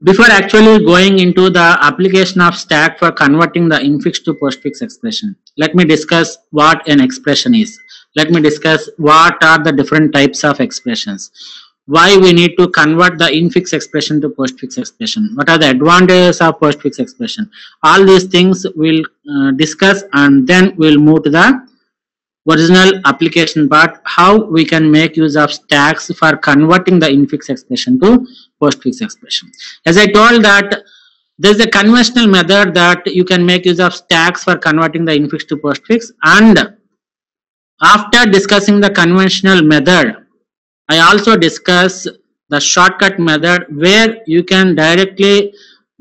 Before actually going into the application of stack for converting the infix to postfix expression, let me discuss what an expression is. Let me discuss what are the different types of expressions. Why we need to convert the infix expression to postfix expression. What are the advantages of postfix expression? All these things we'll discuss, and then we'll move to the original application part, how we can make use of stacks for converting the infix expression to postfix expression. As I told that there is a conventional method that you can make use of stacks for converting the infix to postfix, and after discussing the conventional method, I also discuss the shortcut method where you can directly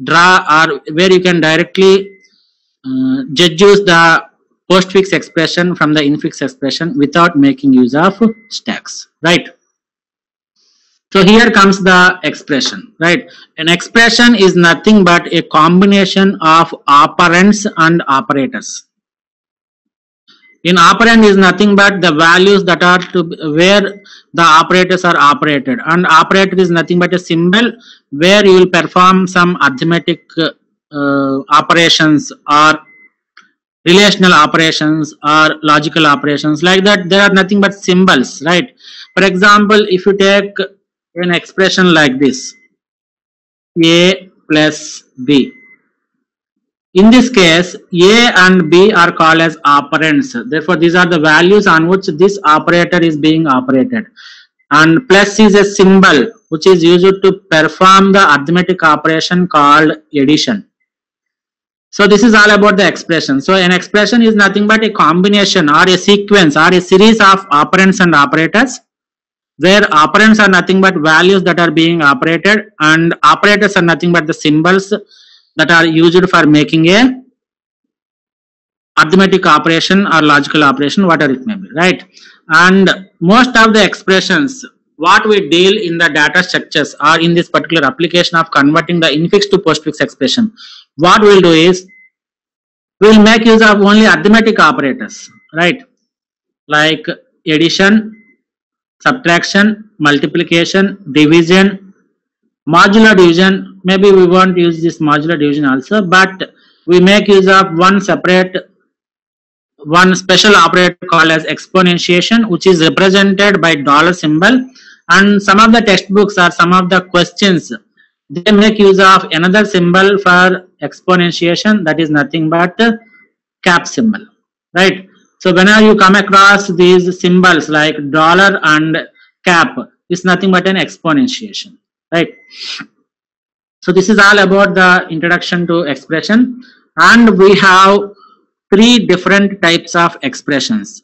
draw, or where you can directly deduce the postfix expression from the infix expression without making use of stacks, right? So here comes the expression, right? An expression is nothing but a combination of operands and operators. In operand is nothing but the values that are to where the operators are operated, and operator is nothing but a symbol where you will perform some arithmetic operations or relational operations or logical operations like that. There are nothing but symbols, right? For example, if you take an expression like this, a plus b, in this case a and b are called as operands. Therefore these are the values on which this operator is being operated, and plus is a symbol which is used to perform the arithmetic operation called addition. So this is all about the expression. So an expression is nothing but a combination or a sequence or a series of operands and operators, where operands are nothing but values that are being operated, and operators are nothing but the symbols that are used for making a arithmetic operation or logical operation, whatever it may be, right? And most of the expressions what we deal in the data structures or in this particular application of converting the infix to postfix expression, what we'll do is we'll make use of only arithmetic operators, right? Like addition, subtraction, multiplication, division, modular division. Maybe we won't use this modular division also, but we make use of one special operator called as exponentiation, which is represented by dollar symbol. And some of the textbooks or some of the questions, they make use of another symbol for exponentiation, that is nothing but cap symbol, right? So whenever you come across these symbols like dollar and cap, it's nothing but an exponentiation, right? So this is all about the introduction to expression, and we have three different types of expressions.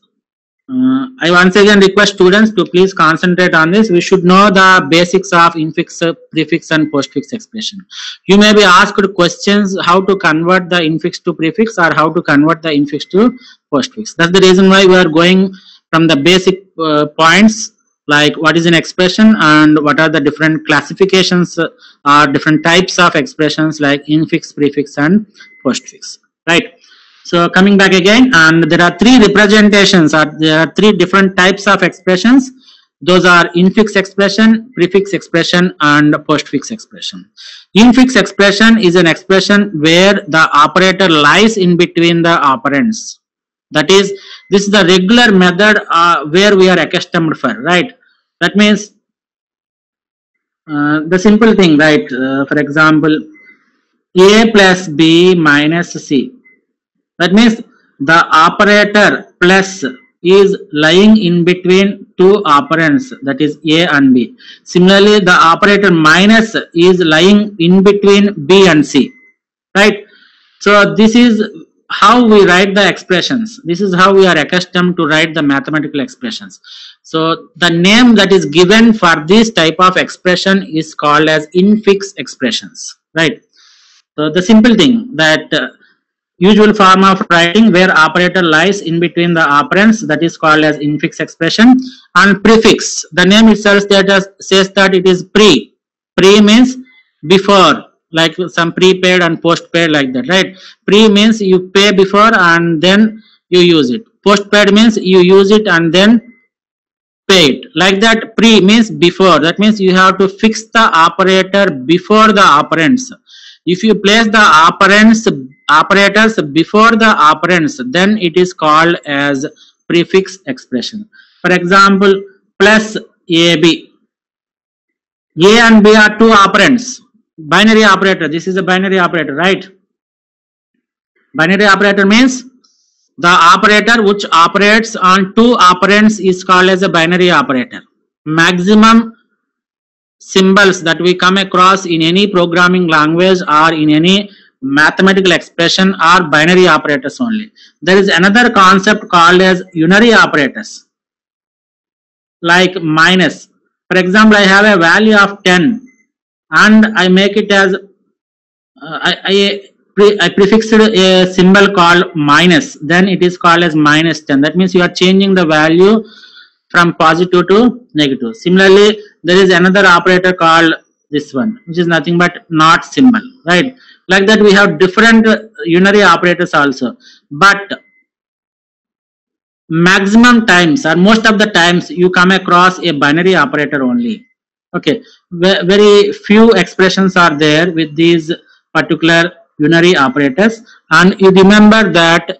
I once again request students to please concentrate on this. We should know the basics of infix, prefix and postfix expression. You may be asked questions how to convert the infix to prefix or how to convert the infix to postfix. That's the reason why we are going from the basic points, like what is an expression and what are the different classifications or different types of expressions like infix, prefix and postfix, right? So coming back again, and there are three representations, or there are three different types of expressions. Those are infix expression, prefix expression and postfix expression. Infix expression is an expression where the operator lies in between the operands. That is, this is the regular method where we are accustomed for, right? That means the simple thing, right? For example, a plus b minus c. That means the operator plus is lying in between two operands, that is a and b. Similarly, the operator minus is lying in between b and c, right? So this is how we write the expressions. This is how we are accustomed to write the mathematical expressions. So the name that is given for this type of expression is called as infix expressions, right? So the simple thing that usual form of writing where operator lies in between the operands, that is called as infix expression. And prefix, the name itself says that it is pre. Pre means before, like some prepaid and postpaid, like that, right? Pre means you pay before and then you use it. Postpaid means you use it and then paid. Like that, pre means before. That means you have to fix the operator before the operands. If you place the operators before the operands, then it is called as prefix expression. For example, plus AB. A and B are two operands. Binary operator. This is a binary operator, right? Binary operator means the operator which operates on two operands is called as a binary operator. Maximum symbols that we come across in any programming language or in any mathematical expression are binary operators only. There is another concept called as unary operators, like minus. For example, I have a value of 10 and I make it as I prefixed a symbol called minus, then it is called as minus 10. That means you are changing the value from positive to negative. Similarly, there is another operator called this one, which is nothing but not symbol, right? Like that, we have different unary operators also. But maximum times or most of the times you come across a binary operator only. Okay, very few expressions are there with these particular unary operators, and you remember that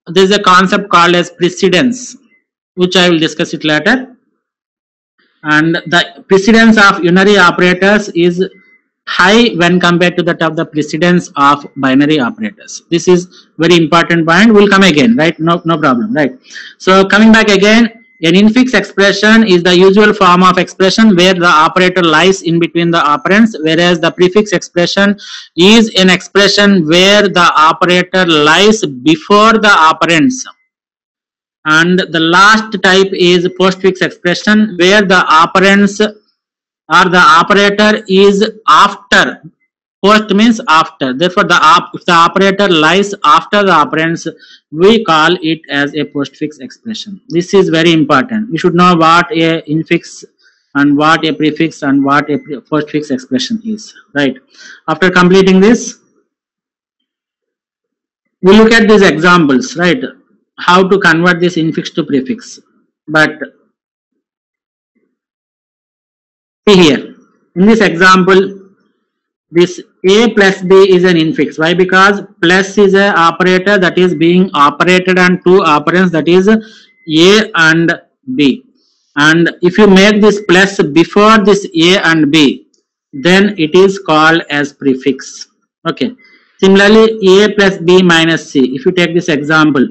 there is a concept called as precedence, which I will discuss it later. And the precedence of unary operators is high when compared to that of the precedence of binary operators. This is very important point. Will come again, right? No problem, right? So coming back again, an infix expression is the usual form of expression where the operator lies in between the operands, whereas the prefix expression is an expression where the operator lies before the operands. And the last type is postfix expression where the operands or the operator is after. Post means after. Therefore, if the operator lies after the operands, we call it as a postfix expression. This is very important. We should know what a infix and what a prefix and what a postfix expression is, right? After completing this, we look at these examples, right? How to convert this infix to prefix. But see here, in this example, this A plus B is an infix. Why? Because plus is an operator that is being operated on two operands, that is A and B. And if you make this plus before this A and B, then it is called as prefix. Okay. Similarly, A plus B minus C. If you take this example,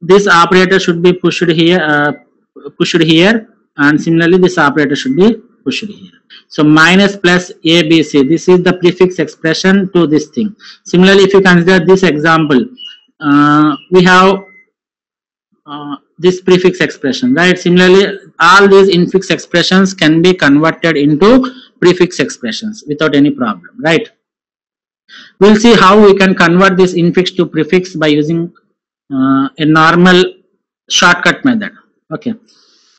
this operator should be pushed here, and similarly this operator should be pushed here. So minus plus ABC, this is the prefix expression to this thing. Similarly, if you consider this example, we have this prefix expression, right? Similarly, all these infix expressions can be converted into prefix expressions without any problem, right? We'll see how we can convert this infix to prefix by using a normal shortcut method. Okay.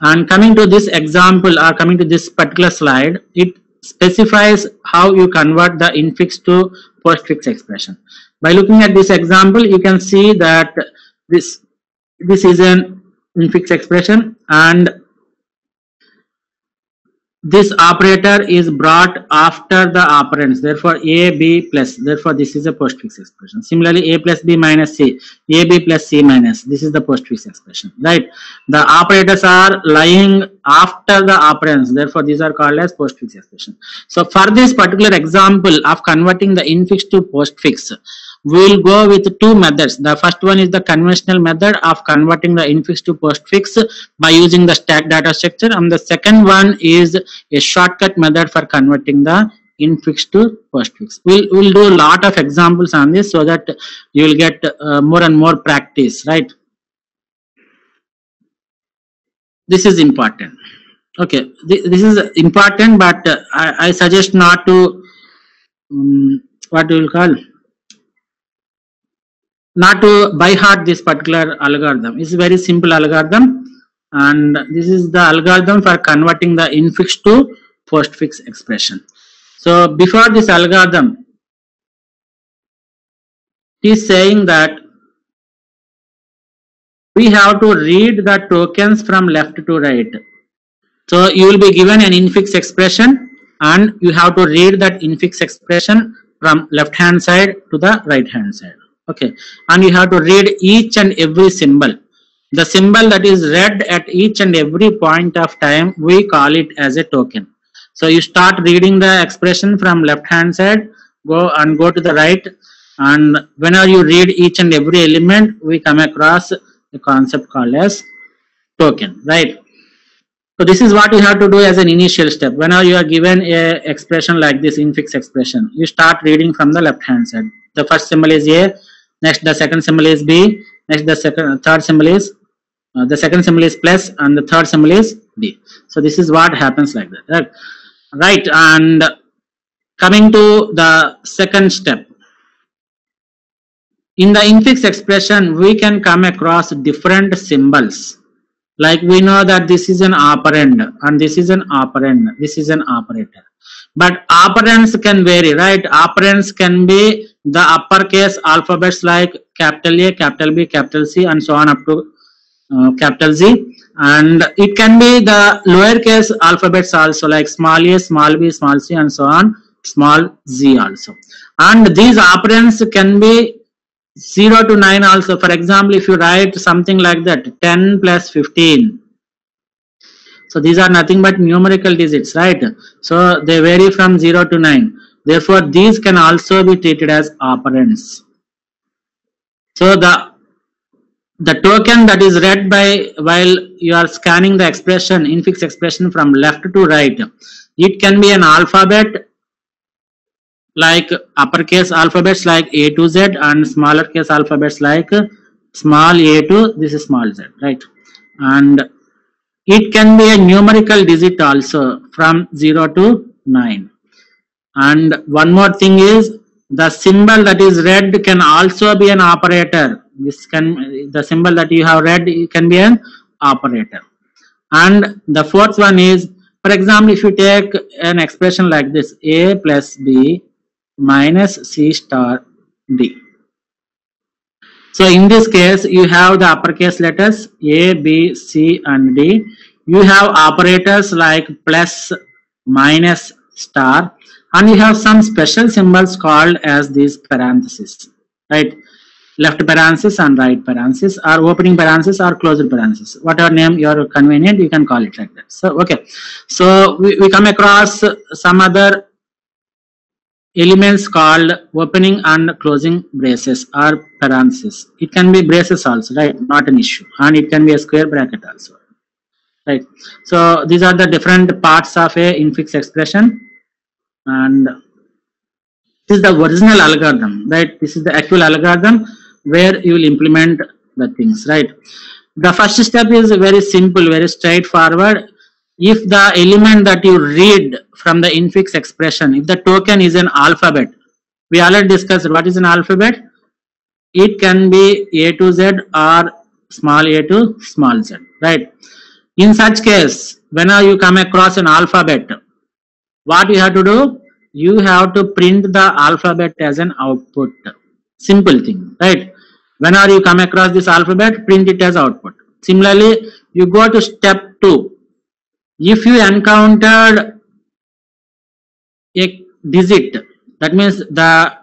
And coming to this example or coming to this particular slide, it specifies how you convert the infix to postfix expression. By looking at this example, you can see that this is an infix expression, and this operator is brought after the operands. Therefore, A, B plus. Therefore, this is a postfix expression. Similarly, A plus B minus C, A, B plus C minus. This is the postfix expression, right? The operators are lying after the operands. Therefore, these are called as postfix expression. So, for this particular example of converting the infix to postfix, we will go with two methods. The first one is the conventional method of converting the infix to postfix by using the stack data structure, and the second one is a shortcut method for converting the infix to postfix. We'll do a lot of examples on this so that you will get more and more practice, right? This is important. Okay, this is important, but I suggest not to what we will call, not to by heart this particular algorithm. It's a very simple algorithm, and this is the algorithm for converting the infix to postfix expression. So before this algorithm, it is saying that we have to read the tokens from left to right. So you will be given an infix expression and you have to read that infix expression from left hand side to the right hand side. Okay, and you have to read each and every symbol. The symbol that is read at each and every point of time, we call it as a token. So you start reading the expression from left hand side, go to the right, and whenever you read each and every element, we come across a concept called as token, right? So this is what you have to do as an initial step. Whenever you are given a expression like this, infix expression, you start reading from the left hand side. The first symbol is A, next the second symbol is B, next the third symbol is the second symbol is plus, and the third symbol is D. So this is what happens like that, right? And coming to the second step, in the infix expression, we can come across different symbols. Like we know that this is an operand and this is an operand, this is an operator. But operands can vary, right? Operands can be the uppercase alphabets like capital A, capital B, capital C, and so on up to capital Z. And it can be the lowercase alphabets also, like small a, small b, small c, and so on, small z also. And these operands can be 0 to 9 also. For example, if you write something like that, 10 plus 15. So these are nothing but numerical digits, right? So they vary from 0 to 9. Therefore, these can also be treated as operands. So the token that is read by while you are scanning the expression, infix expression from left to right, it can be an alphabet like uppercase alphabets like A to Z and smaller case alphabets like small a to this is small z, right? And it can be a numerical digit also from 0 to 9. And one more thing is the symbol that is read can also be an operator. This can, the symbol that you have read can be an operator. And the fourth one is, for example, if you take an expression like this, A plus B minus C star D. So in this case, you have the uppercase letters A, B, C, and D. You have operators like plus, minus, star, and you have some special symbols called as these parentheses, right? Left parenthesis and right parenthesis, or opening parenthesis or closed parenthesis. Whatever name you are convenient, you can call it like that. So, okay. So we come across some other elements called opening and closing braces or parentheses. It can be braces also, right? Not an issue. And it can be a square bracket also, right? So these are the different parts of a infix expression, and this is the original algorithm, right? This is the actual algorithm where you will implement the things, right? The first step is very simple, very straightforward. If the element that you read from the infix expression, if the token is an alphabet, we already discussed what is an alphabet. It can be A to Z or small a to small z, right? In such case, whenever you come across an alphabet, what you have to do? You have to print the alphabet as an output. Simple thing, right? Whenever you come across this alphabet, print it as output. Similarly, you go to step 2. If you encountered a digit, that means the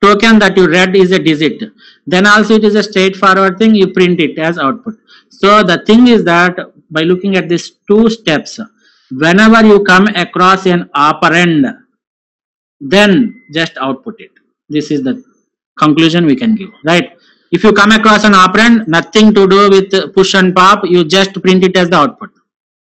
token that you read is a digit, then also it is a straightforward thing, you print it as output. So the thing is that by looking at these 2 steps, whenever you come across an operand, then just output it. This is the conclusion we can give, right? If you come across an operand, nothing to do with push and pop, you just print it as the output.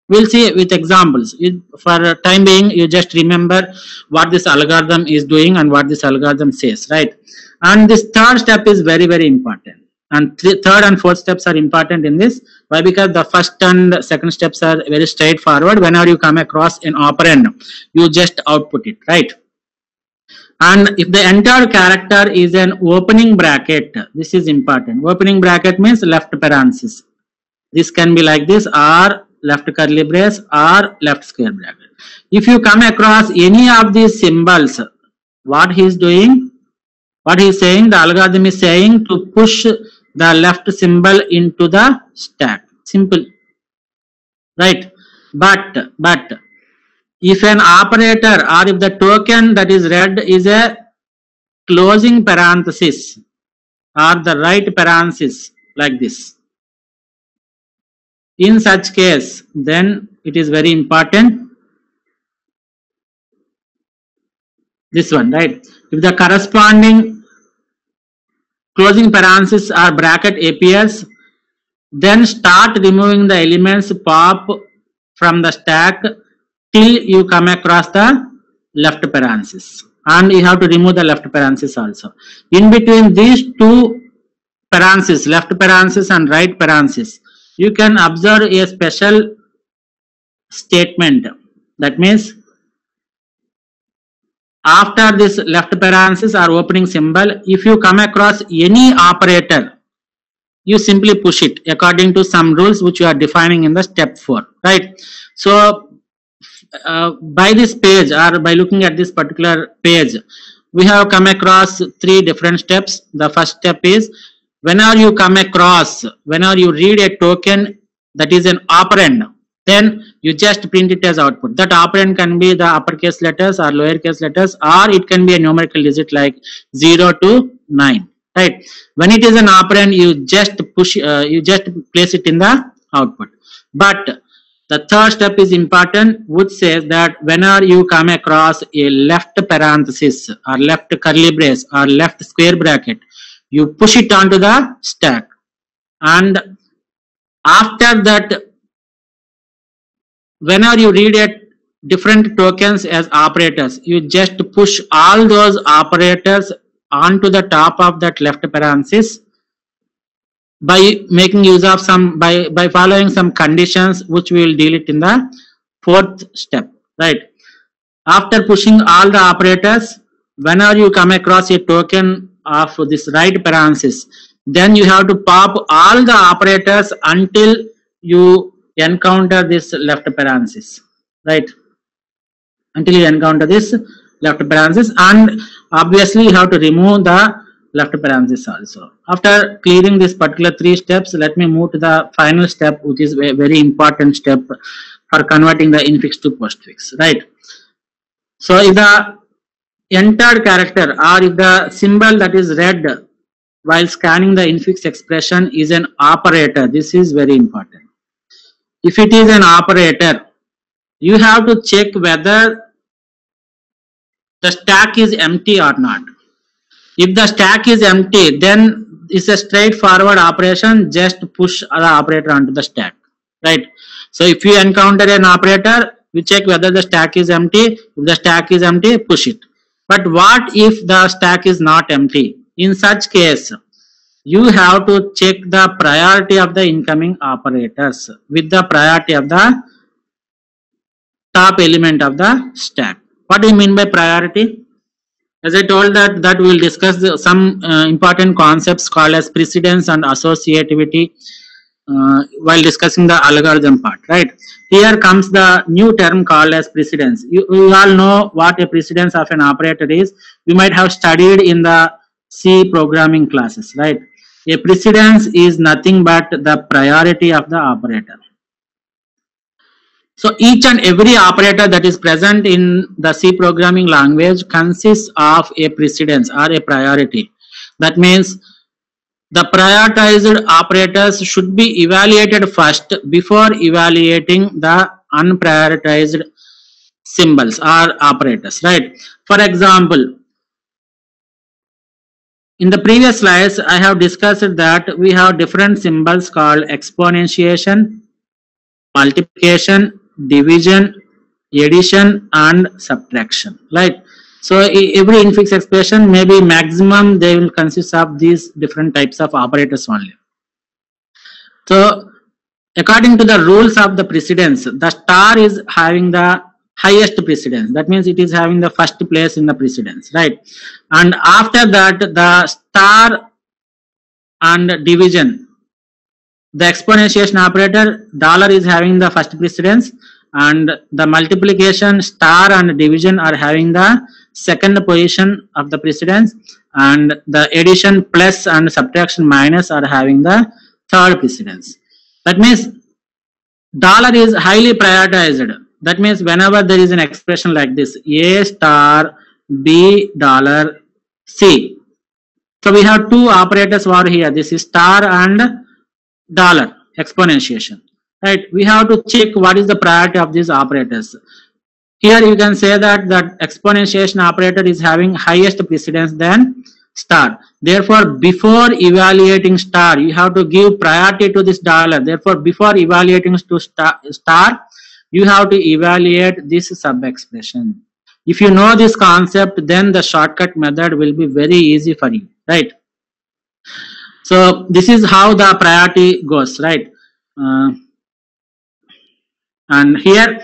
We'll see with examples. For time being, you just remember what this algorithm is doing and what this algorithm says, right? And this third step is very, very important. And third and fourth steps are important in this. Why? Because the first and second steps are very straightforward. Whenever you come across an operand, you just output it, right? And if the entire character is an opening bracket, this is important. Opening bracket means left parenthesis. This can be like this, or left curly brace, or left square bracket. If you come across any of these symbols, what he is doing, what he is saying, the algorithm is saying to push the left symbol into the stack. Simple, right? But if an operator or if the token that is read is a closing parenthesis or the right parenthesis like this, in such case, then it is very important, this one, right? If the corresponding closing parenthesis or bracket appears, then start removing the elements pop from the stack till you come across the left parenthesis, and you have to remove the left parenthesis also. In between these two parentheses, left parenthesis and right parenthesis, you can observe a special statement. That means after this left parenthesis or opening symbol, if you come across any operator, you simply push it according to some rules which you are defining in the step 4, right? So by this page or by looking at this particular page, we have come across 3 different steps. The first step is, whenever you read a token that is an operand, then you just print it as output. That operand can be the uppercase letters or lowercase letters, or it can be a numerical digit like 0 to 9, right? When it is an operand, you just place it in the output. But the third step is important, which says that whenever you come across a left parenthesis or left curly brace or left square bracket, you push it onto the stack, and after that, whenever you read at different tokens as operators, you just push all those operators onto the top of that left parenthesis by making use of by following some conditions which we will deal it in the 4th step, right? After pushing all the operators, whenever you come across a token of this right parenthesis, then you have to pop all the operators until you encounter this left parenthesis, right? Until you encounter this left parenthesis, and obviously you have to remove the left parenthesis also. After clearing this particular 3 steps, let me move to the final step, which is a very important step for converting the infix to postfix, right? So if the entered character or if the symbol that is read while scanning the infix expression is an operator, this is very important. If it is an operator, you have to check whether the stack is empty or not. If the stack is empty, then it's a straightforward operation, just push the operator onto the stack, right? So if you encounter an operator, you check whether the stack is empty. If the stack is empty, push it. But what if the stack is not empty? In such case, you have to check the priority of the incoming operators with the priority of the top element of the stack. What do you mean by priority? As I told that we will discuss some important concepts called as precedence and associativity while discussing the algorithm part, right? Here comes the new term called as precedence. You all know what a precedence of an operator is. You might have studied in the C programming classes, right? A precedence is nothing but the priority of the operator. So each and every operator that is present in the C programming language consists of a precedence or a priority. That means the prioritized operators should be evaluated first before evaluating the unprioritized symbols or operators, right? For example, in the previous slides, I have discussed that we have different symbols called exponentiation, multiplication, division, addition, and subtraction, right? So every infix expression, maybe maximum they will consist of these different types of operators only. So according to the rules of the precedence, the star is having the highest precedence. That means it is having the first place in the precedence, right? And after that, the star and division, the exponentiation operator dollar is having the first precedence, and the multiplication, star and division are having the second position of the precedence, and the addition plus and subtraction minus are having the third precedence. That means dollar is highly prioritized. That means whenever there is an expression like this, A star B dollar C. So we have two operators over here. This is star and dollar exponentiation. Right? We have to check what is the priority of these operators. Here you can say that that exponentiation operator is having highest precedence than star. Therefore, before evaluating star, you have to give priority to this dollar. Therefore, before evaluating to star, you have to evaluate this sub-expression. If you know this concept, then the shortcut method will be very easy for you, right? So this is how the priority goes, right? And here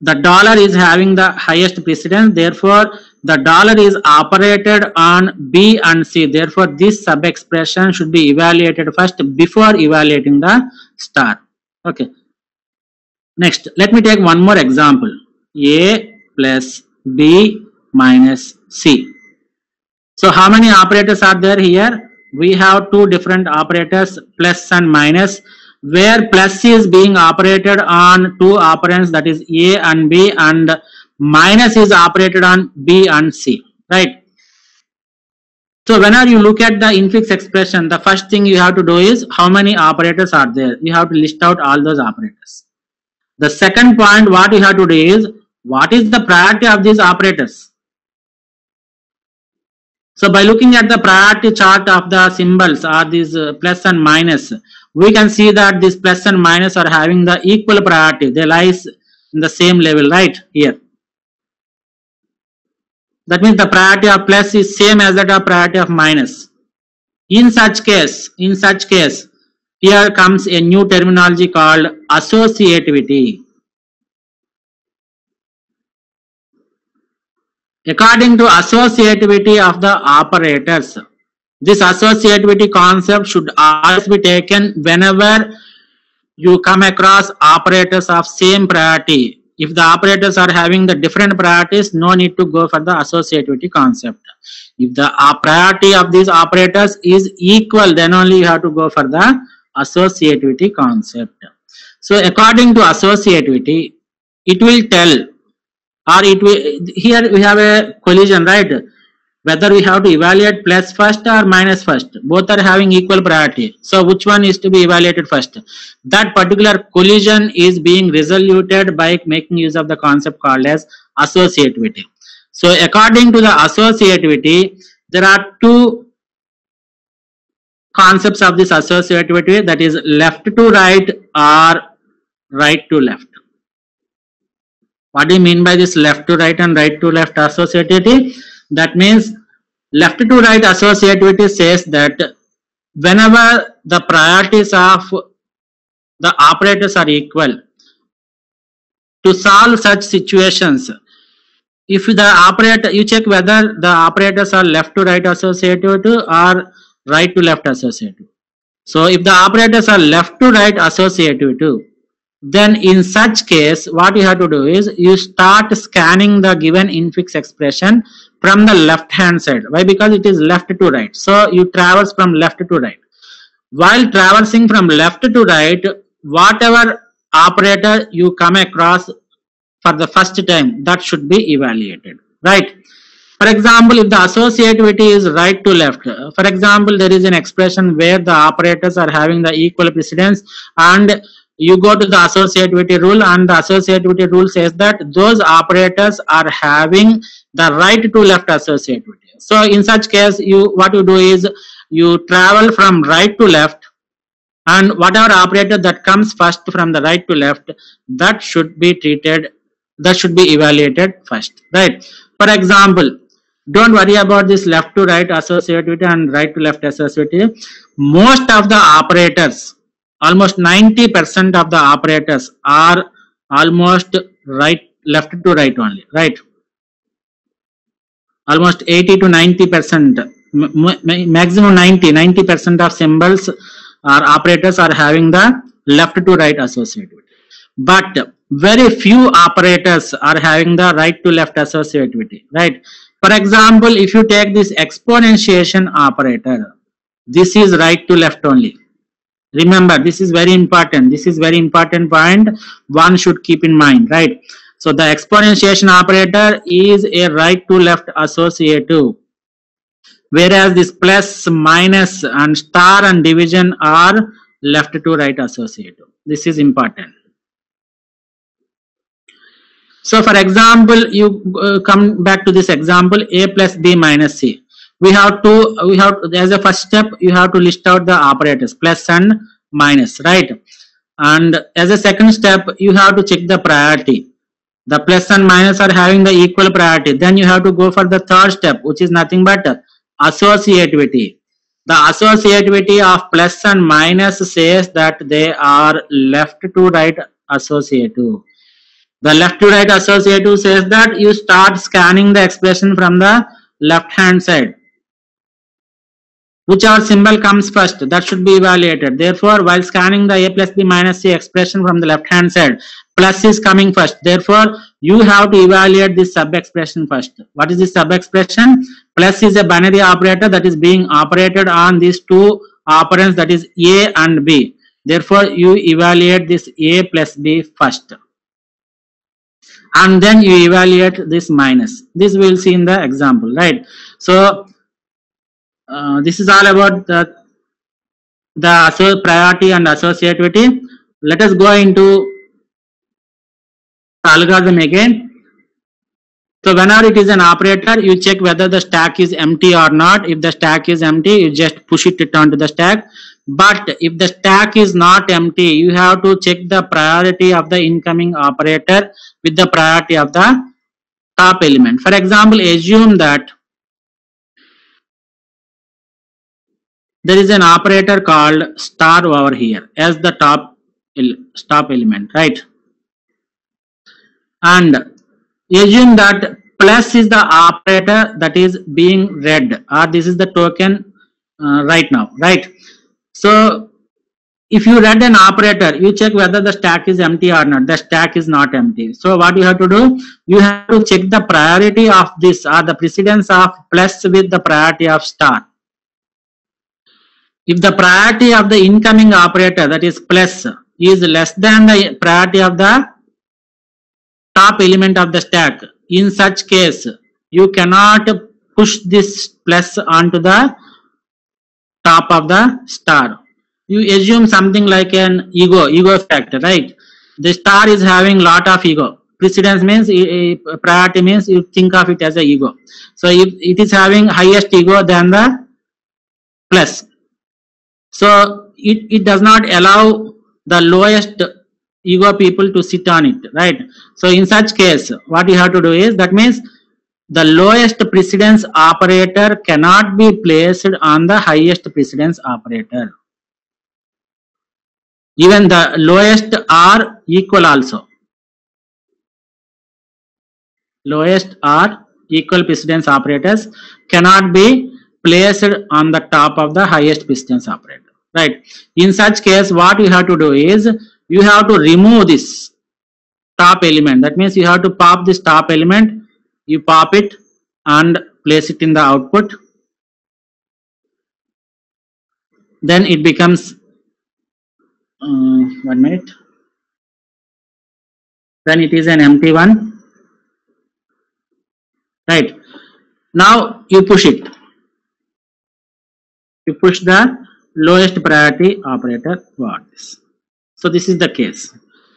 the dollar is having the highest precedence. Therefore, the dollar is operated on B and C. Therefore, this sub-expression should be evaluated first before evaluating the star. Okay. Next, let me take one more example. A plus B minus C. So, how many operators are there here? We have two different operators, plus and minus, where plus is being operated on two operands, that is A and B, and minus is operated on B and C, right? So whenever you look at the infix expression, the first thing you have to do is how many operators are there. You have to list out all those operators. The second point what you have to do is what is the priority of these operators. So by looking at the priority chart of the symbols or these plus and minus, we can see that this plus and minus are having the equal priority. They lies in the same level, right here. That means the priority of plus is same as that of priority of minus. In such case, here comes a new terminology called associativity. According to associativity of the operators, this associativity concept should always be taken whenever you come across operators of same priority. If the operators are having the different priorities, no need to go for the associativity concept. If the priority of these operators is equal, then only you have to go for the associativity concept. So according to associativity, it will tell, or it will, here we have a collision, right? Whether we have to evaluate plus first or minus first, both are having equal priority. So which one is to be evaluated first? That particular collision is being resoluted by making use of the concept called as associativity. So according to the associativity, there are two concepts of this associativity, that is left to right or right to left. What do you mean by this left to right and right to left associativity? That means left to right associativity says that whenever the priorities of the operators are equal, to solve such situations, if the operator, you check whether the operators are left to right associative or right to left associative. So if the operators are left to right associative, then in such case what you have to do is you start scanning the given infix expression from the left hand side. Why? Because it is left to right. So you traverse from left to right. While traversing from left to right, whatever operator you come across for the first time, that should be evaluated, right? For example, if the associativity is right to left, for example, there is an expression where the operators are having the equal precedence, and you go to the associativity rule, and the associativity rule says that those operators are having the right to left associativity. So in such case, what you do is you travel from right to left, and whatever operator that comes first from the right to left, that should be treated, that should be evaluated first, right? For example, don't worry about this left to right associativity and right to left associativity. Most of the operators, almost 90% of the operators are almost left to right only, right? Almost 80 to 90%, maximum 90% of symbols or operators are having the left to right associativity. But very few operators are having the right to left associativity, right? For example, if you take this exponentiation operator, this is right to left only. Remember, this is very important. This is very important point one should keep in mind, right? So the exponentiation operator is a right to left associative, whereas this plus, minus and star and division are left to right associative. This is important. So for example, you come back to this example, a plus b minus c. We have as a first step, you have to list out the operators plus and minus, right? And as a second step, you have to check the priority. The plus and minus are having the equal priority. Then you have to go for the third step, which is nothing but associativity. The associativity of plus and minus says that they are left to right associative. The left to right associative says that you start scanning the expression from the left hand side. Whichever symbol comes first, that should be evaluated. Therefore, while scanning the a plus b minus c expression from the left hand side, plus is coming first. Therefore, you have to evaluate this sub expression first. What is this sub expression? Plus is a binary operator that is being operated on these two operands, that is a and b. Therefore, you evaluate this a plus b first. And then you evaluate this minus. This we will see in the example, right? So this is all about the priority and associativity. Let us go into the algorithm again. So whenever it is an operator, you check whether the stack is empty or not. If the stack is empty, you just push it onto the stack. But if the stack is not empty, you have to check the priority of the incoming operator with the priority of the top element. For example, assume that there is an operator called star over here as the top element, right? And assume that plus is the operator that is being read, or this is the token right now, right? So if you read an operator, you check whether the stack is empty or not. The stack is not empty. So what you have to do, you have to check the priority of this, or the precedence of plus with the priority of star. If the priority of the incoming operator, that is plus, is less than the priority of the top element of the stack, in such case you cannot push this plus onto the top of the star. You assume something like an ego factor, right? The star is having lot of ego. Precedence means priority means you think of it as a ego. So if it is having highest ego than the plus, so it does not allow the lowest ego people to sit on it, right? So in such case, what you have to do is, that means the lowest precedence operator cannot be placed on the highest precedence operator. Even the lowest are equal also. Lowest or equal precedence operators cannot be placed on the top of the highest precedence operator, right? In such case, what you have to do is, you have to remove this top element. That means you have to pop this top element, you pop it and place it in the output. Then it becomes 1 minute. Then it is an empty one, right? Now you push it. You push the lowest priority operator toward this. So this is the case.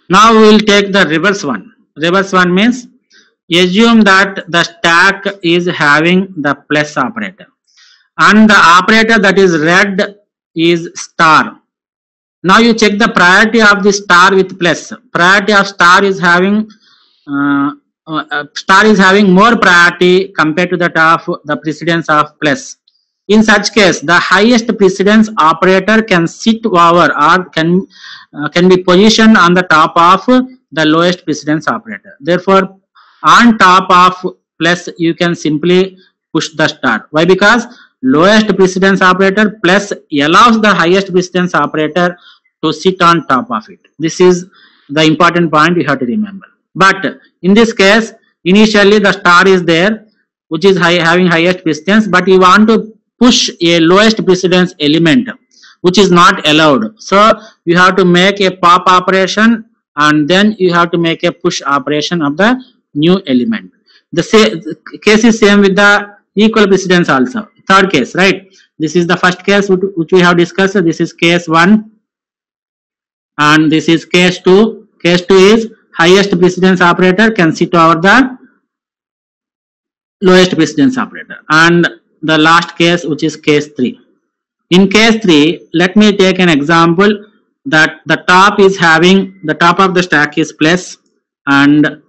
Now we will take the reverse one. Reverse one means, assume that the stack is having the plus operator and the operator that is read is star. Now you check the priority of the star with plus. Priority of star is having more priority compared to that of the precedence of plus. In such case, the highest precedence operator can sit over or can be positioned on the top of the lowest precedence operator. Therefore, on top of plus, you can simply push the star. Why? Because lowest precedence operator plus allows the highest precedence operator to sit on top of it. This is the important point you have to remember. But in this case, initially the star is there. which is having highest precedence, but you want to push a lowest precedence element, which is not allowed. So you have to make a pop operation and then you have to make a push operation of the new element. The case is same with the equal precedence also. Third case, right? This is the first case which we have discussed. This is case 1 and this is case 2. Case 2 is highest precedence operator can sit over the lowest precedence operator. And the last case, which is case 3. In case 3, let me take an example that the top of the stack is plus and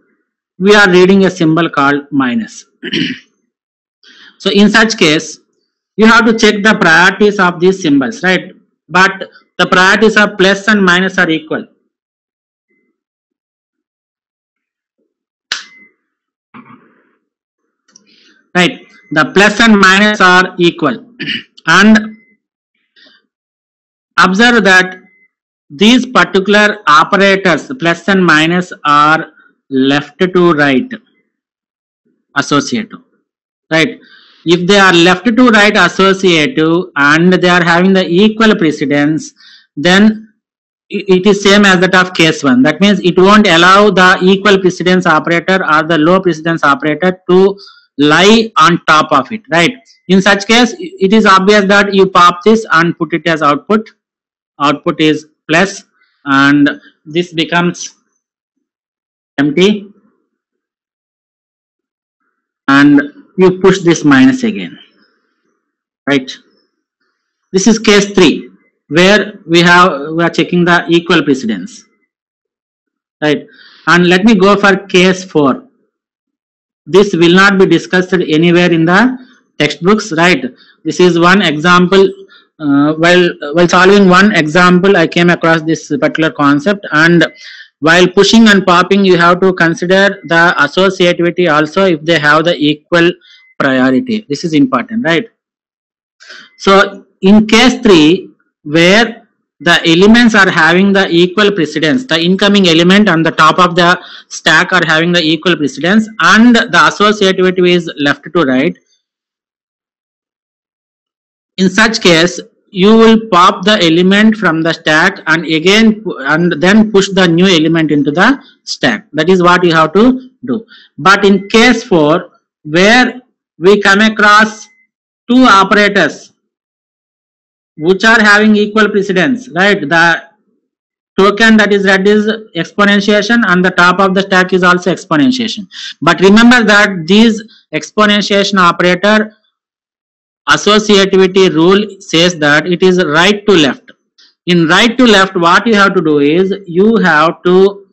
we are reading a symbol called minus. So in such case, you have to check the priorities of these symbols, right? But the priorities of plus and minus are equal. Right, the plus and minus are equal. And observe that these particular operators, plus and minus, are left to right associative. Right, if they are left to right associative and they are having the equal precedence, then it is same as that of case 1. That means it won't allow the equal precedence operator or the low precedence operator to lie on top of it, right? In such case, it is obvious that you pop this and put it as output. Output is plus and this becomes empty and you push this minus again, right? This is case 3 where we are checking the equal precedence, right? And let me go for case 4. This will not be discussed anywhere in the textbooks, right? This is one example. While solving one example, I came across this particular concept, and while pushing and popping, you have to consider the associativity also if they have the equal priority. This is important, right? So in case 3, where the elements are having the equal precedence, the incoming element on the top of the stack are having the equal precedence and the associativity is left to right. In such case, you will pop the element from the stack and then push the new element into the stack. That is what you have to do. But in case 4, where we come across 2 operators which are having equal precedence, right? The token that is read is exponentiation and the top of the stack is also exponentiation. But remember that these exponentiation operator associativity rule says that it is right to left. In right to left, what you have to do is you have to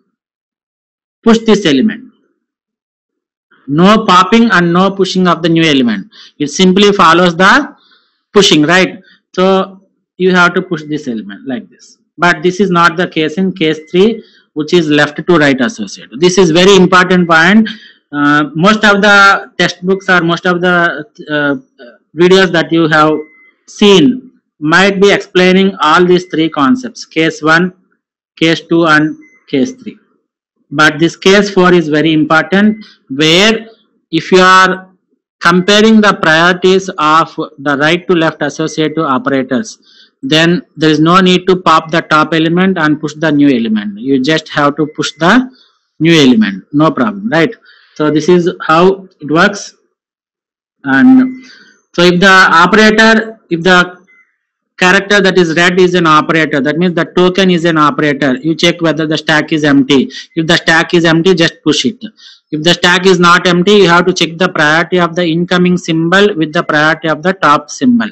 push this element. No popping and no pushing of the new element. It simply follows the pushing, right? So you have to push this element like this. But this is not the case in case 3, which is left to right associative. This is very important point. Most of the textbooks or most of the videos that you have seen might be explaining all these 3 concepts: case 1, case 2 and case 3. But this case 4 is very important, where if you are comparing the priorities of the right to left associative operators, then there is no need to pop the top element and push the new element. You just have to push the new element, no problem, right? So this is how it works. And so if the character that is read is an operator, that means the token is an operator, you check whether the stack is empty. If the stack is empty, just push it. If the stack is not empty, you have to check the priority of the incoming symbol with the priority of the top symbol.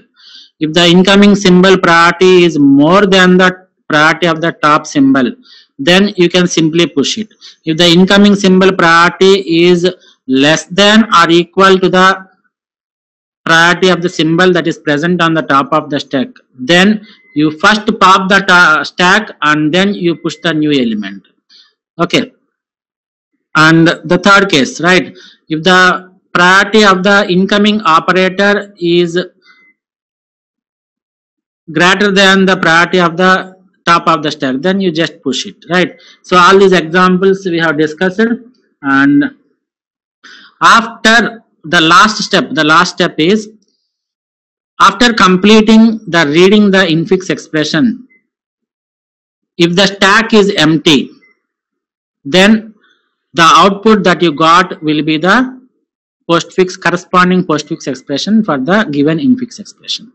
If the incoming symbol priority is more than the priority of the top symbol, then you can simply push it. If the incoming symbol priority is less than or equal to the priority of the symbol that is present on the top of the stack, then you first pop the stack and then you push the new element. Okay. And the third case, right? If the priority of the incoming operator is greater than the priority of the top of the stack, then you just push it, right? So all these examples we have discussed, and after the last step is, after completing the reading the infix expression, if the stack is empty, then the output that you got will be the corresponding postfix expression for the given infix expression.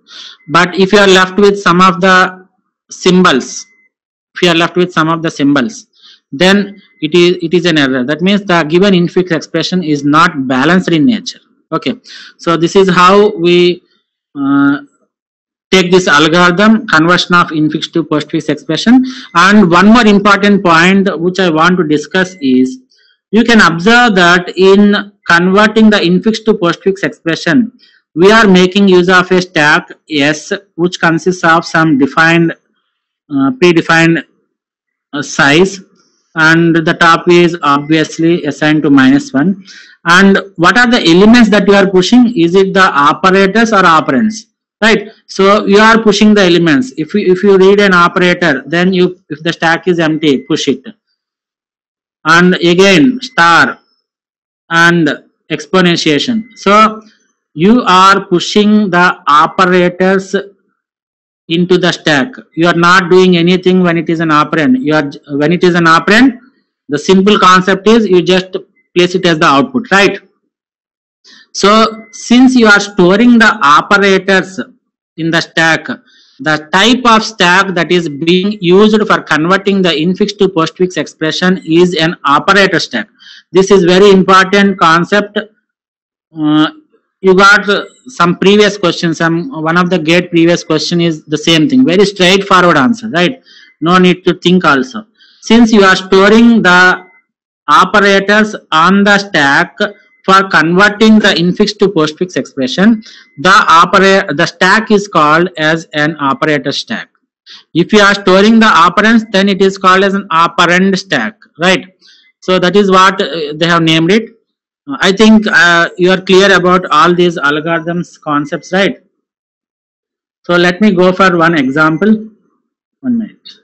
But if you are left with some of the symbols, then it is an error. That means the given infix expression is not balanced in nature. Okay, so this is how we take this algorithm, conversion of infix to postfix expression. And one more important point which I want to discuss is, you can observe that in converting the infix to postfix expression, we are making use of a stack S, which consists of some defined predefined size, and the top is obviously assigned to -1. And what are the elements that you are pushing? Is it the operators or operands? Right, so you are pushing the elements. If you read an operator, then if the stack is empty, push it. And again star and exponentiation. So you are pushing the operators into the stack. You are not doing anything when it is an operand. When it is an operand, the simple concept is you just place it as the output, right? So since you are storing the operators in the stack, the type of stack that is being used for converting the infix to postfix expression is an operator stack. This is very important concept. You got some previous questions, one of the GATE previous question is the same thing, very straightforward answer, right? No need to think also. Since you are storing the operators on the stack for converting the infix to postfix expression, the stack is called as an operator stack. If you are storing the operands, then it is called as an operand stack, right? So that is what they have named it. I think you are clear about all these algorithms concepts, right? So let me go for one example. 1 minute.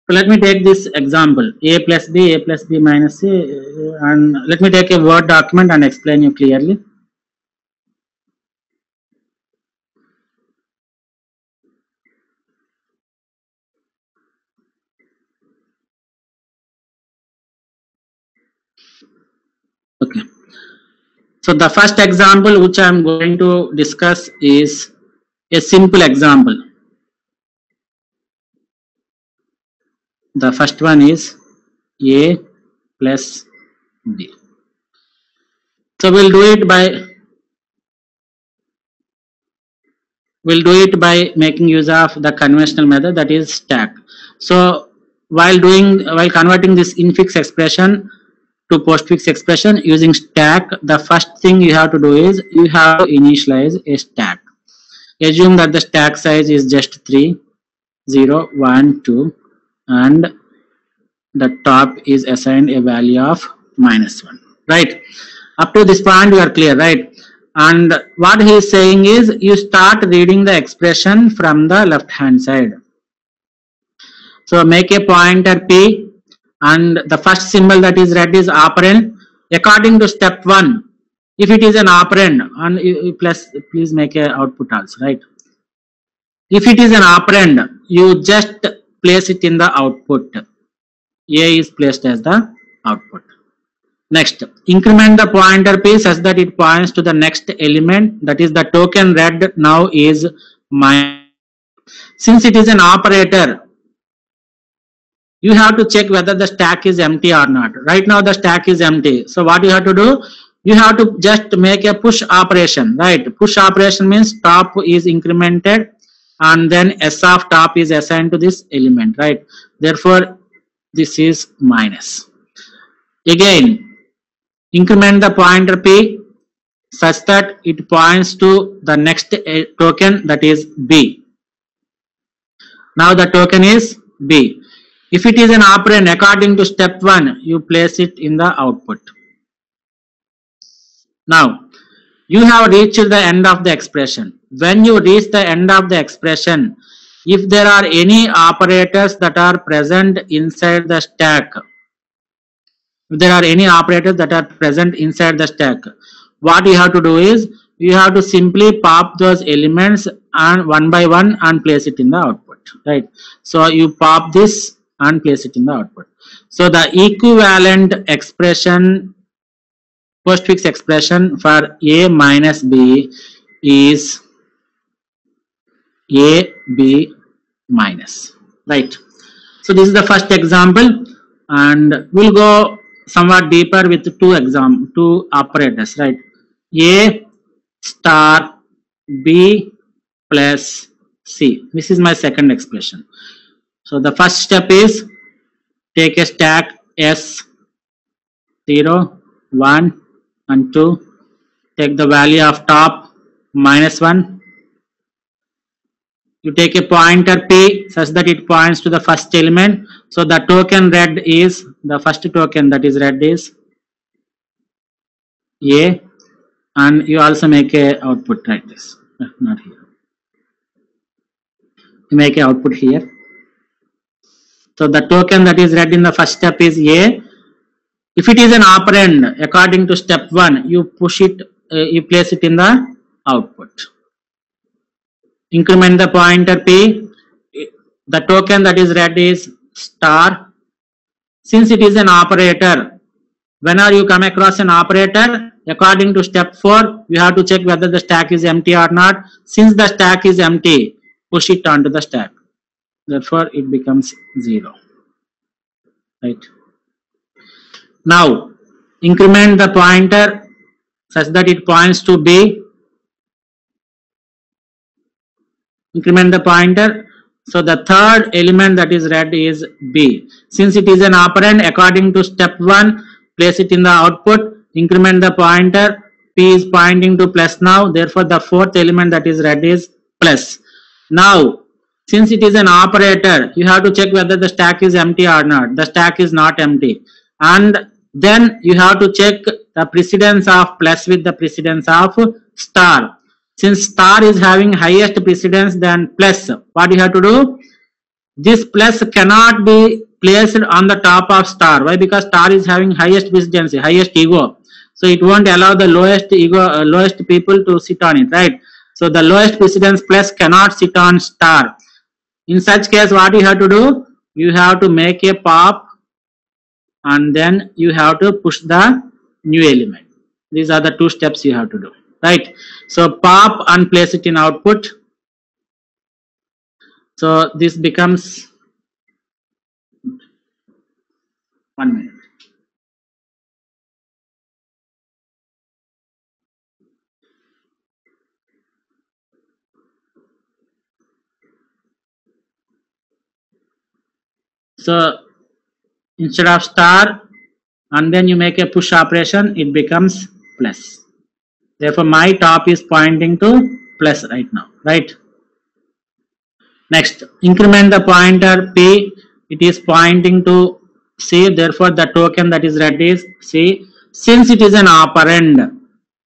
So let me take this example, a plus b minus c, and let me take a Word document and explain you clearly. Okay. So the first example which I am going to discuss is a simple example. The first one is a plus b. So we'll do it by making use of the conventional method, that is stack. So while converting this infix expression to postfix expression using stack, the first thing you have to do is you have to initialize a stack. Assume that the stack size is just 3, 0, 1, 2, and the top is assigned a value of -1, right? Up to this point you are clear, right? And what he is saying is, you start reading the expression from the left hand side. So make a pointer P, and the first symbol that is read is operand. According to step 1, if it is an operand, and please make a output also, right? If it is an operand, you just place it in the output. A is placed as the output. Next, increment the pointer P such that it points to the next element, that is the token read now is -. Since it is an operator, you have to check whether the stack is empty or not. Right now the stack is empty. So what you have to do? You have to just make a push operation, right? Push operation means top is incremented and then S of top is assigned to this element, right? Therefore, this is minus. Again, increment the pointer P such that it points to the next token, that is B. Now the token is B. If it is an operand, according to step 1, you place it in the output. Now, You have reached the end of the expression. When you reach the end of the expression, if there are any operators that are present inside the stack, if there are any operators that are present inside the stack, what you have to do is you have to simply pop those elements and one by one and place it in the output, right? So you pop this and place it in the output. So the equivalent expression, postfix expression for a minus b is a b minus, right? So this is the first example, and we'll go somewhat deeper with two operators, right? A star b plus c. This is my second expression. So the first step is take a stack S 0, 1 and 2. Take the value of top -1. You take a pointer P such that it points to the first element. So the token red is, the first token that is red is A, and you also make a output like this. Not here. You make a output here. So the token that is red in the first step is A. If it is an operand, according to step 1, you push it, you place it in the output. Increment the pointer P. The token that is red is star. Since it is an operator, whenever you come across an operator, according to step 4, you have to check whether the stack is empty or not. Since the stack is empty, push it onto the stack. Therefore, it becomes 0. Right. Now, increment the pointer such that it points to B. Increment the pointer. So the third element that is red is B. Since it is an operand, according to step 1, place it in the output. Increment the pointer. P is pointing to plus now. Therefore, the fourth element that is red is plus. Now, since it is an operator, you have to check whether the stack is empty or not. The stack is not empty. And then you have to check the precedence of plus with the precedence of star. Since star is having highest precedence than plus, what you have to do? This plus cannot be placed on the top of star. Why? Because star is having highest precedency, highest ego. So it won't allow the lowest ego, lowest people to sit on it, right? So the lowest precedence plus cannot sit on star. In such case, what you have to do? You have to make a pop and then you have to push the new element. These are the two steps you have to do, right? So pop and place it in output. So this becomes 1 minute. So instead of star and then you make a push operation, it becomes plus. Therefore, my top is pointing to plus right now, right? Next, increment the pointer P. It is pointing to C. Therefore, the token that is red is C. Since it is an operand,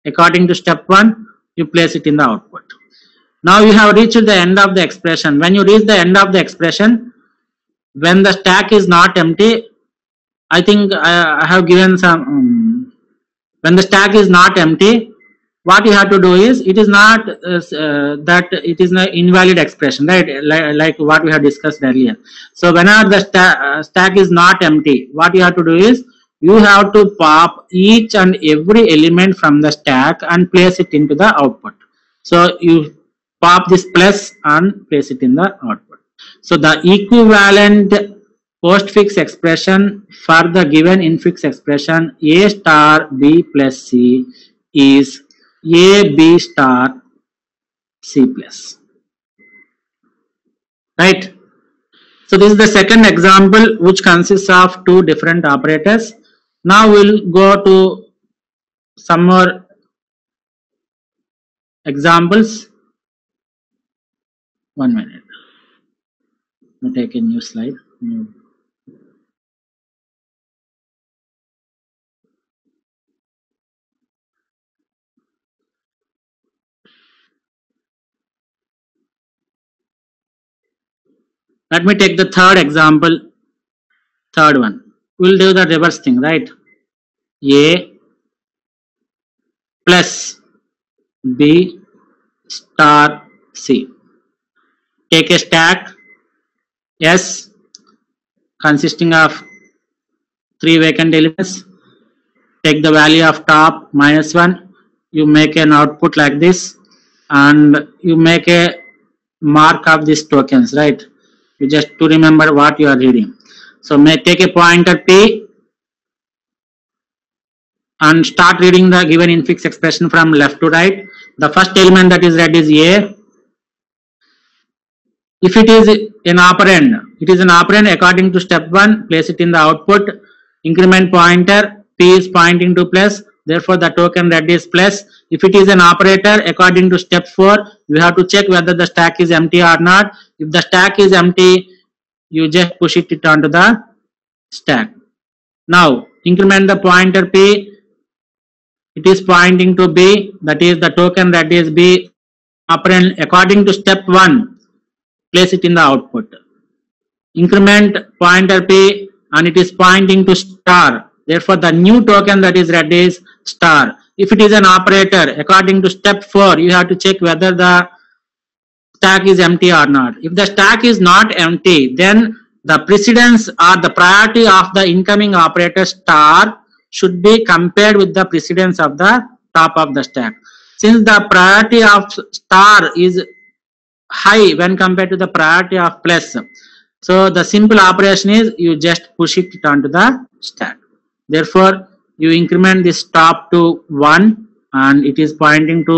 according to step 1, you place it in the output. Now you have reached the end of the expression. When you reach the end of the expression, when the stack is not empty, I think I have given some, when the stack is not empty, what you have to do is, it is not that it is an invalid expression, right? Like what we have discussed earlier. So whenever the stack is not empty, what you have to do is, you have to pop each and every element from the stack and place it into the output. So you pop this plus and place it in the output. So the equivalent postfix expression for the given infix expression A star B plus C is A B star C plus. Right? So this is the second example which consists of two different operators. Now we'll go to some more examples. 1 minute. I'll take a new slide. Let me take the third example, third one. We'll do the reverse thing, right? A plus B star C. Take a stack S consisting of 3 vacant elements. Take the value of top -1. You make an output like this, and you make a mark of these tokens, right? You just to remember what you are reading. So take a pointer P and start reading the given infix expression from left to right. The first element that is read is A. If it is an operand, it is an operand according to step 1, place it in the output. Increment pointer, P is pointing to plus, therefore the token read is plus. If it is an operator, according to step 4, you have to check whether the stack is empty or not. If the stack is empty, you just push it onto the stack. Now, increment the pointer P, it is pointing to B, that is the token read is B operand according to step 1, place it in the output. Increment pointer P and it is pointing to star, therefore the new token that is read is star. If it is an operator, according to step 4, you have to check whether the stack is empty or not. If the stack is not empty, then the precedence or the priority of the incoming operator star should be compared with the precedence of the top of the stack. Since the priority of star is high when compared to the priority of plus, so the simple operation is you just push it onto the stack. Therefore, you increment this top to 1 and it is pointing to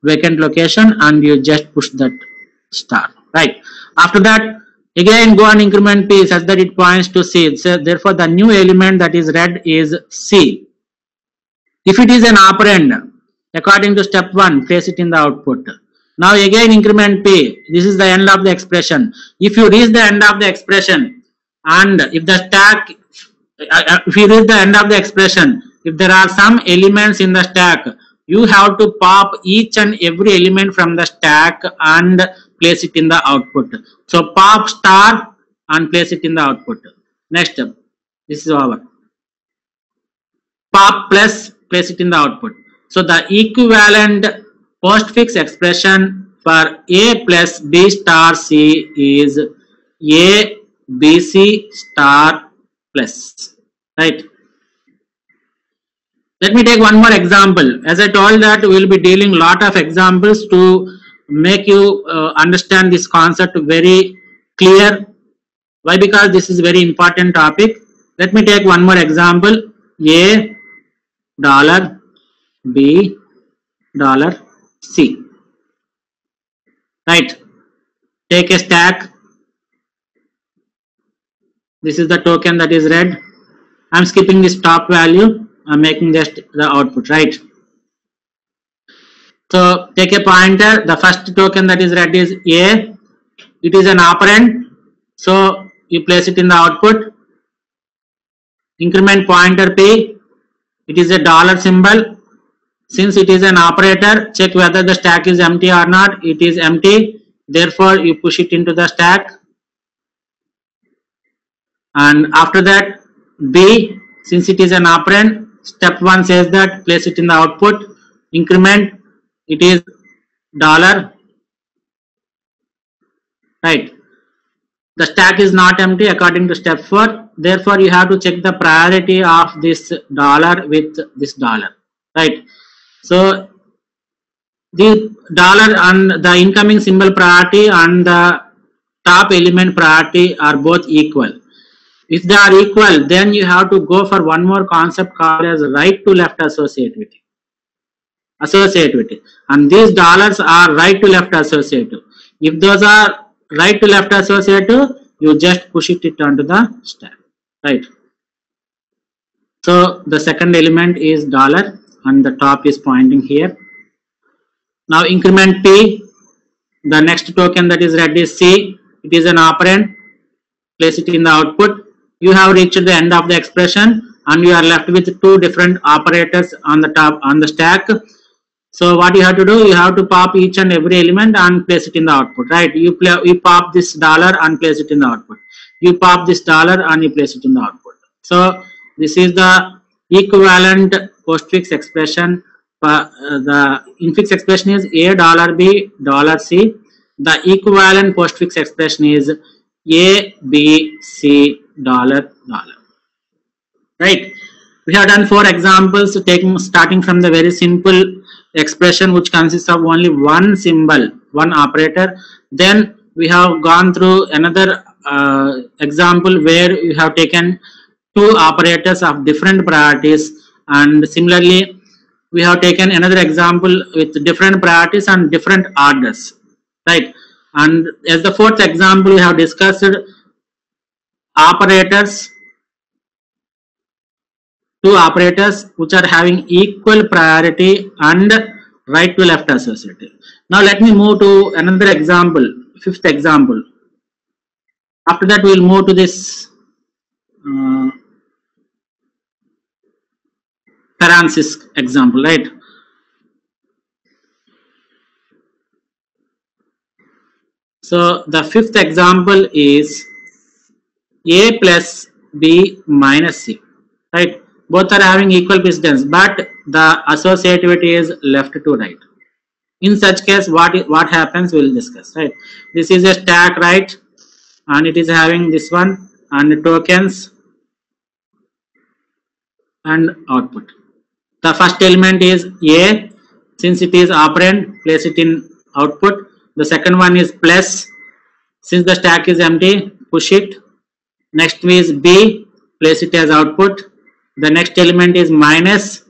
vacant location and you just push that star, right? After that, again go and increment P such that it points to C. So therefore, the new element that is read is C. If it is an operand, according to step 1, place it in the output. Now again increment P. This is the end of the expression. If you reach the end of the expression and if the stack, if you reach the end of the expression, if there are some elements in the stack, you have to pop each and every element from the stack and place it in the output. So pop star and place it in the output. Next step, this is over. Pop plus, place it in the output. So the equivalent postfix expression for A plus B star C is A BC star plus, right? Let me take one more example. As I told that we will be dealing lot of examples to make you understand this concept very clear. Why? Because this is very important topic. Let me take one more example. A dollar B dollar C, right? Take a stack. This is the token that is read. I'm skipping this top value. I'm making just the output, right? So take a pointer. The first token that is read is A. It is an operand, so you place it in the output. Increment pointer P. It is a dollar symbol. Since it is an operator, check whether the stack is empty or not. It is empty. Therefore, you push it into the stack. And after that, B, since it is an operand, step 1 says that place it in the output. Increment, it is dollar, right? The stack is not empty according to step 4. Therefore, you have to check the priority of this dollar with this dollar, right? So the dollar and the incoming symbol priority and the top element priority are both equal. If they are equal, then you have to go for one more concept called as right to left associativity. And these dollars are right to left associative. If those are right to left associative, you just push it onto the stack, right? So the second element is dollar and the top is pointing here. Now increment P. The next token that is read is C. It is an operand. Place it in the output. You have reached the end of the expression and you are left with two different operators on the top on the stack. So what you have to do, you have to pop each and every element and place it in the output, right? You pop this dollar and place it in the output. You pop this dollar and you place it in the output. So this is the equivalent postfix expression. The infix expression is A dollar B dollar C. The equivalent postfix expression is A B C dollar dollar. Right? We have done 4 examples, starting from the very simple expression which consists of only one symbol, one operator. Then we have gone through another example where we have taken 2 operators of different priorities, and similarly we have taken another example with different priorities and different orders, right? And as the 4th example, we have discussed operators, 2 operators which are having equal priority and right to left associative. Now let me move to another example, 5th example. After that we will move to this parenthesis example, right? So the 5th example is A plus B minus C, right? Both are having equal precedence, but the associativity is left to right. In such case, what happens, we will discuss, right? This is a stack, right? And it is having this one and tokens and output. The first element is A. Since it is operand, place it in output. The second one is plus. Since the stack is empty, push it. Next is B. Place it as output. The next element is minus.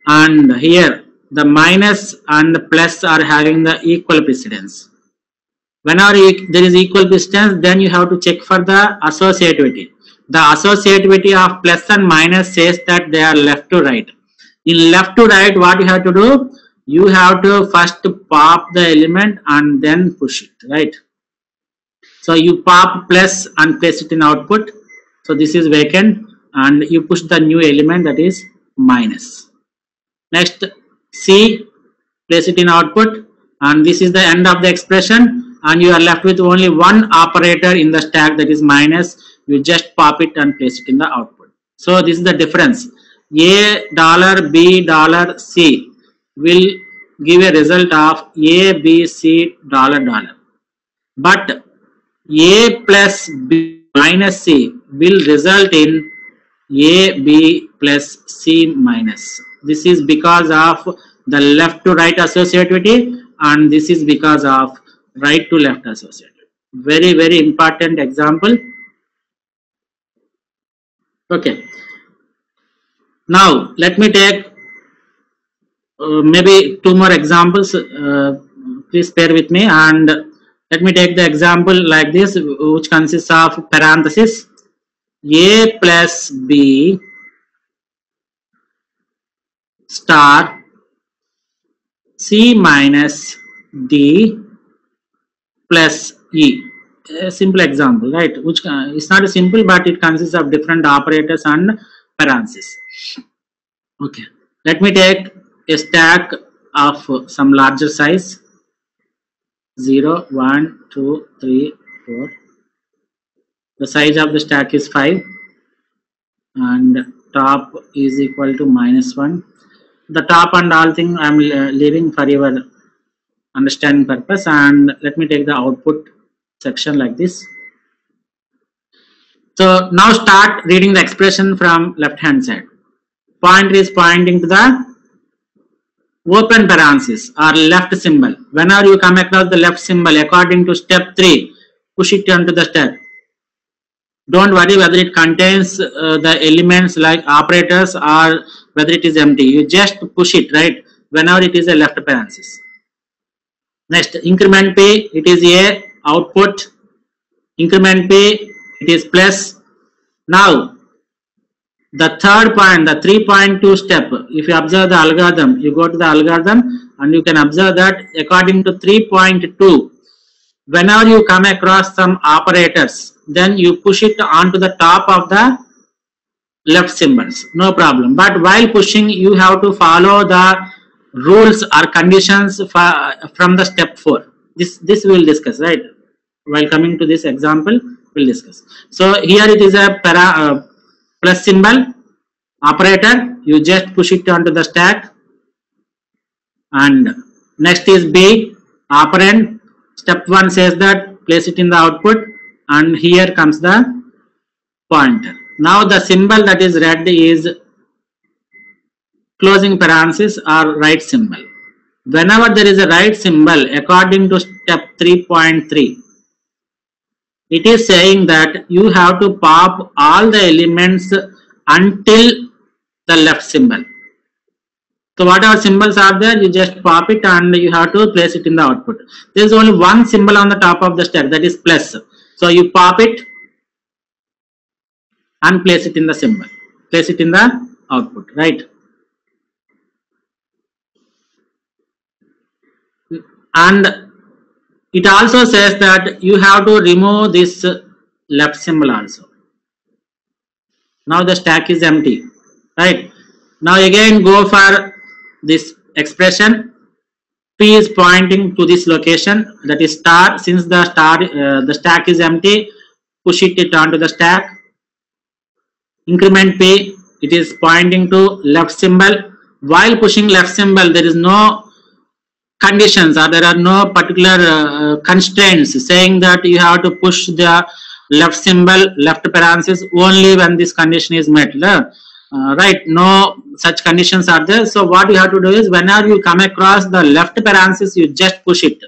And here the minus and the plus are having the equal precedence. Whenever there is equal precedence, then you have to check for the associativity. The associativity of plus and minus says that they are left to right. In left to right, what you have to do? You have to first pop the element and then push it, right? So you pop plus and place it in output. So this is vacant, and you push the new element, that is minus. Next, C, place it in output, and this is the end of the expression, and you are left with only one operator in the stack, that is minus. You just pop it and place it in the output. So this is the difference. A dollar B dollar C will give a result of A B C dollar dollar, but A plus B minus C will result in A B plus C minus. This is because of the left to right associativity, and this is because of right to left associativity. Very, very important example. Okay. Now let me take maybe 2 more examples. Please bear with me, and let me take the example like this, which consists of parenthesis A plus B star C minus D plus E. A simple example, right? Which is not a simple, but it consists of different operators and parentheses. Okay, let me take a stack of some larger size. 0, 1, 2, 3, 4. The size of the stack is 5, and top is equal to -1. The top and all thing I am leaving for your understanding purpose, and let me take the output section like this. So now start reading the expression from left hand side. Pointer is pointing to the open parenthesis or left symbol. Whenever you come across the left symbol, according to step 3, push it onto the stack. Don't worry whether it contains the elements like operators or whether it is empty. You just push it, right, whenever it is a left parenthesis. Next, increment P, it is A, output. Increment P, it is plus. Now the third point, the 3.2 step, if you observe the algorithm, you go to the algorithm and you can observe that according to 3.2, whenever you come across some operators, then you push it onto the top of the left symbols, no problem. But while pushing, you have to follow the rules or conditions from the step 4. This we will discuss, right? While coming to this example, we'll discuss. So here it is a plus symbol operator. You just push it onto the stack. And next is B, operand. Step 1 says that place it in the output, and here comes the pointer. Now the symbol that is read is closing parenthesis or right symbol. Whenever there is a right symbol, according to step 3.3, it is saying that you have to pop all the elements until the left symbol. So whatever symbols are there, you just pop it and you have to place it in the output. There is only one symbol on the top of the stack, that is plus. So you pop it and place it in the symbol, place it in the output, right? And it also says that you have to remove this left symbol also. Now the stack is empty, right? Now again go for this expression. P is pointing to this location, that is star. Since the stack is empty, push it onto the stack. Increment P, it is pointing to left symbol. While pushing left symbol, there is no conditions or there are no particular constraints saying that you have to push the left symbol, left parenthesis only when this condition is met. Right, no such conditions are there. So what you have to do is, whenever you come across the left parenthesis, you just push it.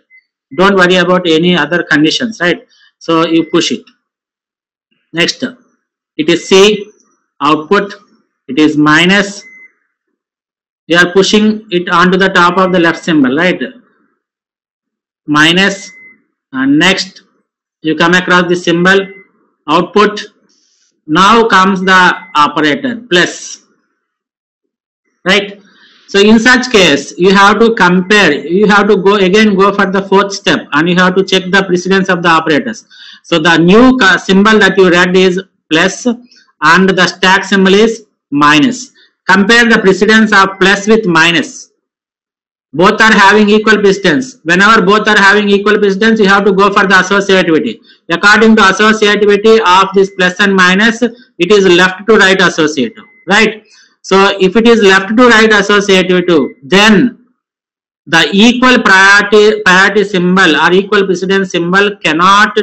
Don't worry about any other conditions, right? So you push it. Next, it is C, output, it is minus. You are pushing it onto the top of the left symbol, right? Minus. And next you come across the symbol, output. Now comes the operator, plus, right? So in such case, you have to compare, you have to go for the fourth step, and you have to check the precedence of the operators. So the new symbol that you read is plus and the stack symbol is minus. Compare the precedence of plus with minus. Both are having equal precedence. Whenever both are having equal precedence, you have to go for the associativity. According to associativity of this plus and minus, it is left to right associative, right? So if it is left to right associative, then the equal priority symbol or equal precedence symbol cannot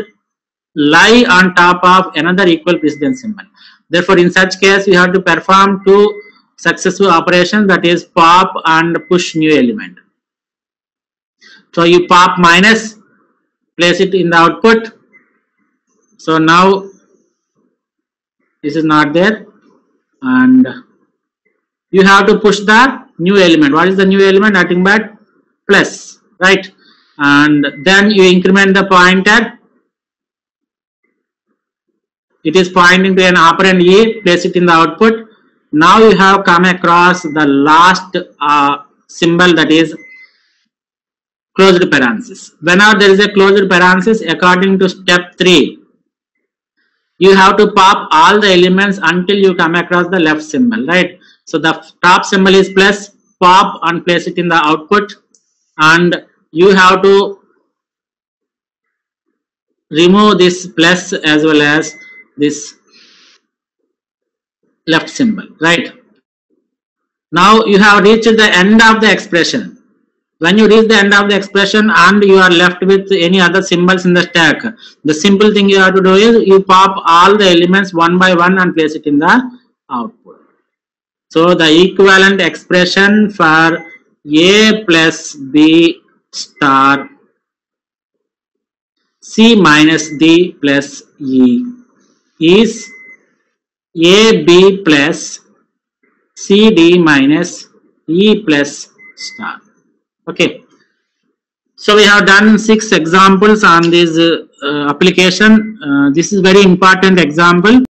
lie on top of another equal precedence symbol. Therefore, in such case, you have to perform two successive operations, that is pop and push new element. So you pop minus, place it in the output. So now this is not there, and you have to push the new element. What is the new element? Nothing but plus, right? And then you increment the pointer. It is pointing to an operand E, place it in the output. Now you have come across the last symbol, that is closed parenthesis. Whenever there is a closed parenthesis, according to step 3, you have to pop all the elements until you come across the left symbol, right? So the top symbol is plus, pop and place it in the output, and you have to remove this plus as well as this left symbol, right? Now you have reached the end of the expression. When you reach the end of the expression and you are left with any other symbols in the stack, the simple thing you have to do is you pop all the elements one by one and place it in the output. So the equivalent expression for A plus B star C minus D plus E is AB plus CD minus E plus star. Okay. So we have done 6 examples on this application. This is very important example.